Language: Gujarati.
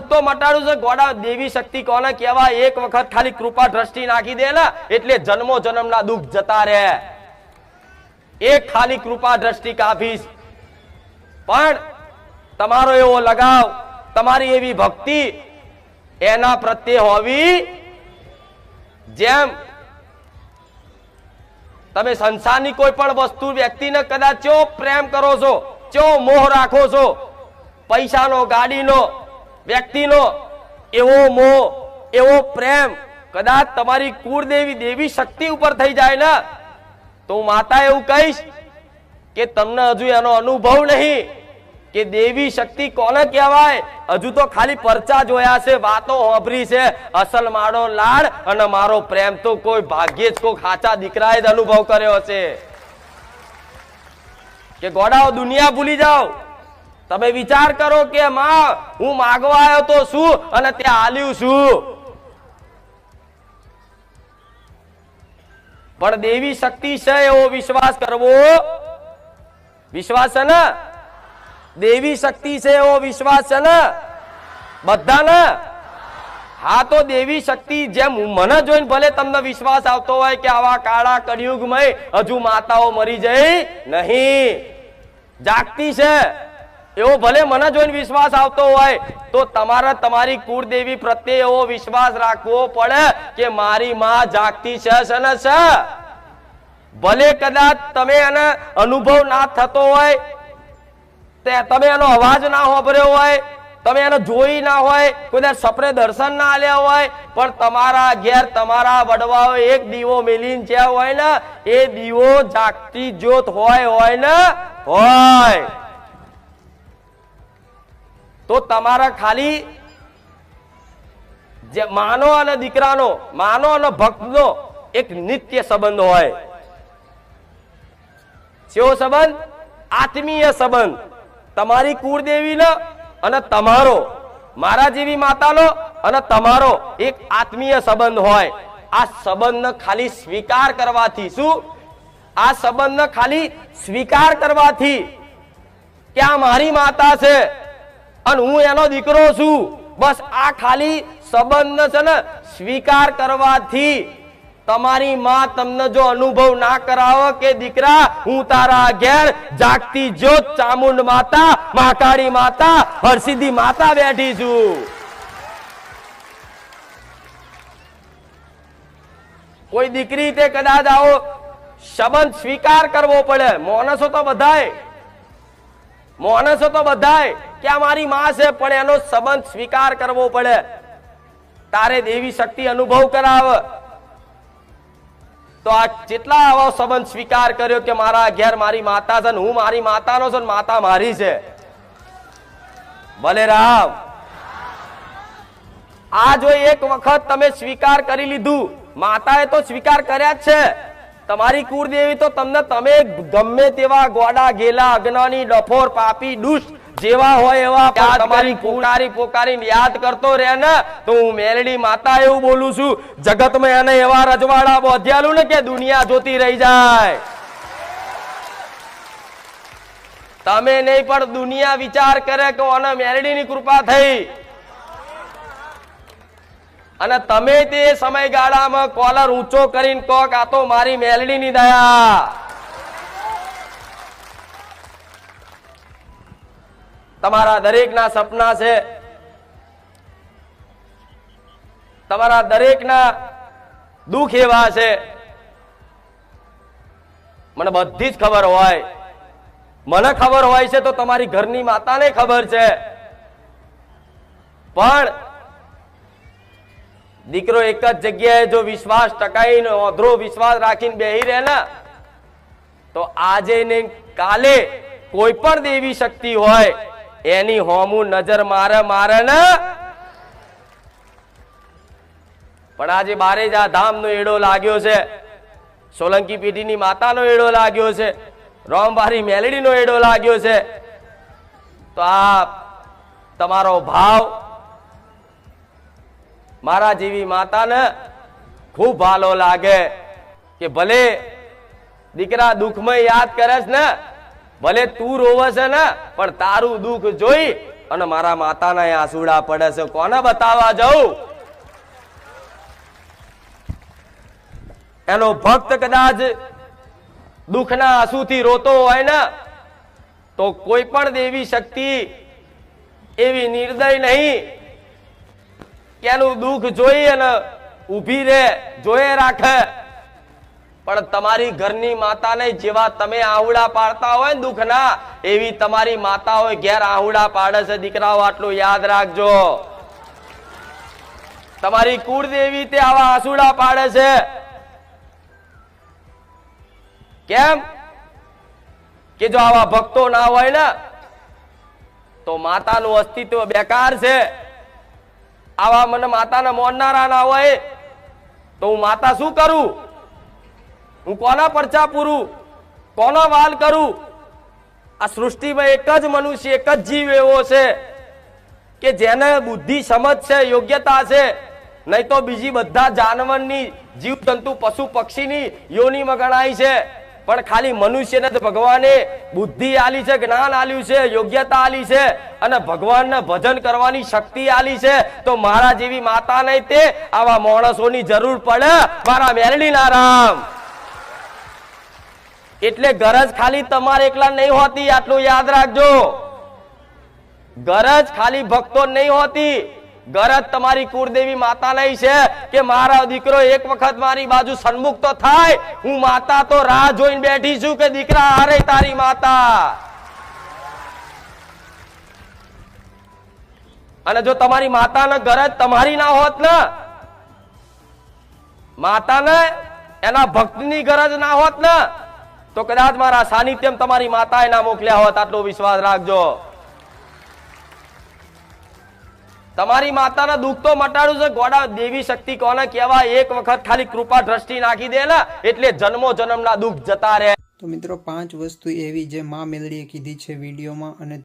દુઃખ તો મટાડું છે ગોડા. દેવી શક્તિ કોને કહેવાય? એક વખત ખાલી કૃપા દ્રષ્ટિ નાખી દે ને એટલે જન્મો જન્મના દુઃખ જતા રહે. એક ખાલી કૃપા દ્રષ્ટિ કાફી. પણ તમારો એવો લગાવ, તમારી એવી ભક્તિ એના પ્રત્યે હોવી, જેમ તમે સંસારની કોઈ પણ વસ્તુ વ્યક્તિને કદાચ ચો પ્રેમ કરો છો, ચો મોહ રાખો છો, પૈસાનો, ગાડીનો, વ્યક્તિનો, એવો મોહ, એવો પ્રેમ કદાચ તમારી કુળદેવી દેવી શક્તિ ઉપર થઈ જાય ને, તો હું માતા એવું કહીશ કે તમને હજુ એનો અનુભવ નહીં કે દેવી શક્તિ કોને કહેવાય. હજુ તો ખાલી પરચા જોયા છે, વાતો સાંભળી છે. અસલ મારો લાડ અને મારો પ્રેમ તો કોઈ ભાગ્યે જ કોઈ ખાચા દીકરાએ જ અનુભવ કર્યો છે. કે ગોડાઓ દુનિયા ભૂલી જાઓ. તમે વિચાર કરો કે માં હું માગવા આવ્યો તો શું અને ત્યાં આલ્યું શું. પણ દેવી શક્તિ છે એવો વિશ્વાસ કરવો. વિશ્વાસ છે ને? દેવી શક્તિ છે એવો વિશ્વાસ છે ને બધાને? હા, તો દેવી શક્તિ જેમ મને જોઈને ભલે તમને વિશ્વાસ આવતો હોય કે આવા કાળા કળિયુગમય હજુ માતાઓ મરી જઈ નહીં, જાગતી છે, એવો ભલે મને જોઈને વિશ્વાસ આવતો હોય, તો તમારે તમારી કુળદેવી પ્રત્યે એવો વિશ્વાસ રાખવો પડે કે મારી માં જાગતી છે ને છે. ભલે કદાચ તમે એને અનુભવ ના થતો હોય, તમે એનો અવાજ ના સાંભળ્યો હોય, તમે એને જોઈ ના હોય, કોઈ સપને દર્શન ના આલ્યા હોય, પણ તમારા ઘેર તમારા વડવાઓ એક દીવો મેલીને જ્યાં હોય ને, એ દીવો જાગતી જ્યોત હોય ને હોય. તો તમારા ખાલી જે માનો અને દીકરાનો, માનો અને ભક્તનો એક નિત્ય સંબંધ હોય. કેવો સંબંધ? આત્મીય સંબંધ. તમારી કુળદેવીનો અને તમારો, મારા જેવી માતાનો અને તમારો એક આત્મીય સંબંધ હોય. આ સંબંધને ખાલી સ્વીકાર કરવાથી, શું? આ સંબંધને ખાલી સ્વીકાર કરવાથી કે આ મારી માતા છે અને હું એનો દીકરો છું, બસ આ ખાલી સંબંધ છે ને સ્વીકાર કરવાથી તમારી માં તમને જો અનુભવ ના કરાવો કે દીકરા હું તારા ઘેર જાગતી જ્યોત ચામુંડ માતા, મહાકાળી માતા, હરસિદ્ધિ માતા બેઠી છું. કોઈ દીકરી તે કદાચ આવો સંબંધ સ્વીકાર કરવો પડે. માણસો તો બધાય કે આ મારી માં છે, પણ એનો સંબંધ સ્વીકાર કરવો પડે. તારે દેવી શક્તિ અનુભવ કરાવે તો આ જેટલા આવો સંબંધ સ્વીકાર કર્યો કે મારા ઘેર મારી માતા છે, હું મારી માતાનો છું, માતા મારી છે. ભલે રામ. આ જો એક વખત તમે સ્વીકાર કરી લીધું, માતાએ તો સ્વીકાર કર્યા જ છે. તમારી કુળદેવી તો તમને, તમે ગમે તેવા ગોડા, ગેલા, અજ્ઞાની, ડફોર, પાપી, દુષ્ટ જેવા હોય એવા તમારી પોકારી યાદ કરતો રહે ને, તો હું મેલડી માતા એવું બોલું છું. જગતમાં એને એવા રજવાડા બોધ્યાલું ને કે દુનિયા જોતી રહી જાય. તમે નહીં પણ દુનિયા વિચાર કરે કે ઓને મેલડીની કૃપા થઈ. અને તમે તે સમયગાળામાં કોલર ઊંચો કરીને કહો કે આ તો મારી મેલડીની દયા. તમારા દરેકના સપના છે, તમારા દરેકના દુઃખ એવા છે, મને બધી જ ખબર હોય. મને ખબર હોય છે તો તમારી ઘરની માતાને ખબર છે. પણ દીકરો એક જ જગ્યાએ જો વિશ્વાસ ટકાઈને, અધરો વિશ્વાસ રાખીને બેહી રહે ને, તો આજે ને કાલે કોઈ પણ દેવી શક્તિ હોય એની હોમું નજર મારે ને. પણ આજે બારેજા ધામનો એડો લાગ્યો છે, સોલંકી પેઢીની માતાનો એડો લાગ્યો છે, રોમબારી મેલડીનો એડો લાગ્યો છે. તો આ તમારો ભાવ મારા જેવી માતાને ખૂબ ભાલો લાગે કે ભલે દીકરા દુઃખમાં યાદ કરે છે ને, ભલે તું રોવે છે ને, પણ તારું દુઃખ જોઈ અને મારા માતાના આંસુડા પડે છે, કોને બતાવવા જાઉં? એનો ભક્ત કદાચ દુઃખના આંસુથી રોતો હોય ને તો કોઈ પણ દેવી શક્તિ એવી નિર્દય નહીં કે એનું દુઃખ જોઈ અને ઊભી રહે, જોયે રાખે. પણ તમારી ઘરની માતાને જેવા તમે આહુડા પાડતા હોય ને દુઃખના, એવી તમારી માતા હોય ઘેર આહુડા પાડે છે. દીકરાઓ આટલું યાદ રાખજો. તમારી કુળદેવી તે આવા આંસુડા પાડે છે. કેમ કે જો આવા ભક્તો ના હોય ને તો માતાનું અસ્તિત્વ બેકાર છે. આવા મને માતાને મોનનારા ના હોય તો હું માતા શું કરું? હું કોના પરચા પૂરું? કોનો વાલ કરું? આ સૃષ્ટિમાં એક જ મનુષ્ય, એક જ જીવ એવો છે કે જેને બુદ્ધિ, સમજ છે, યોગ્યતા છે. નહીં તો બીજી બધા જાનવરની, જીવ જંતુ, પશુ પક્ષીની યોનિમાં ગણાય છે. પણ ખાલી મનુષ્યને ભગવાને બુદ્ધિ આલી છે, જ્ઞાન આલ્યું છે, યોગ્યતા આલી છે અને ભગવાનને ભજન કરવાની શક્તિ આલી છે. તો મારા જેવી માતા નહીં તે આવા માણસોની જરૂર પડે, મારા મેરડીના રામ. એટલે ગરજ ખાલી તમારે એકલા નહીં હોતી, આટલું યાદ રાખજો. ગરજ ખાલી ભક્તો નહીં હોતી, ગરજ તમારી કુળદેવી માતા નહીં છે કે મારા દીકરો એક વખત મારી બાજુ સન્મુખ તો થાય. હું માતા તો રાહ જોઈને બેઠી છું કે દીકરા હારે તારી માતા. અને જો તમારી માતાને ગરજ તમારી ના હોત ને, માતાને એના ભક્તની ગરજ ના હોત ને તો કદાચ મારા સાનિધ્યમ તમારી માતાએ ના મોકલ્યા હોત. આટલો વિશ્વાસ રાખજો. તમારી માતાના દુઃખ તો મટાડું છે. ગોડા દેવી શક્તિ કોને કહેવાય? એક વખત ખાલી કૃપા દ્રષ્ટિ નાખી દે ને એટલે જન્મો જન્મના દુઃખ જતા રહે. તો મિત્રો 5 વસ્તુ એવી જે માં મેલડીએ કીધી છે વિડીયોમાં, અને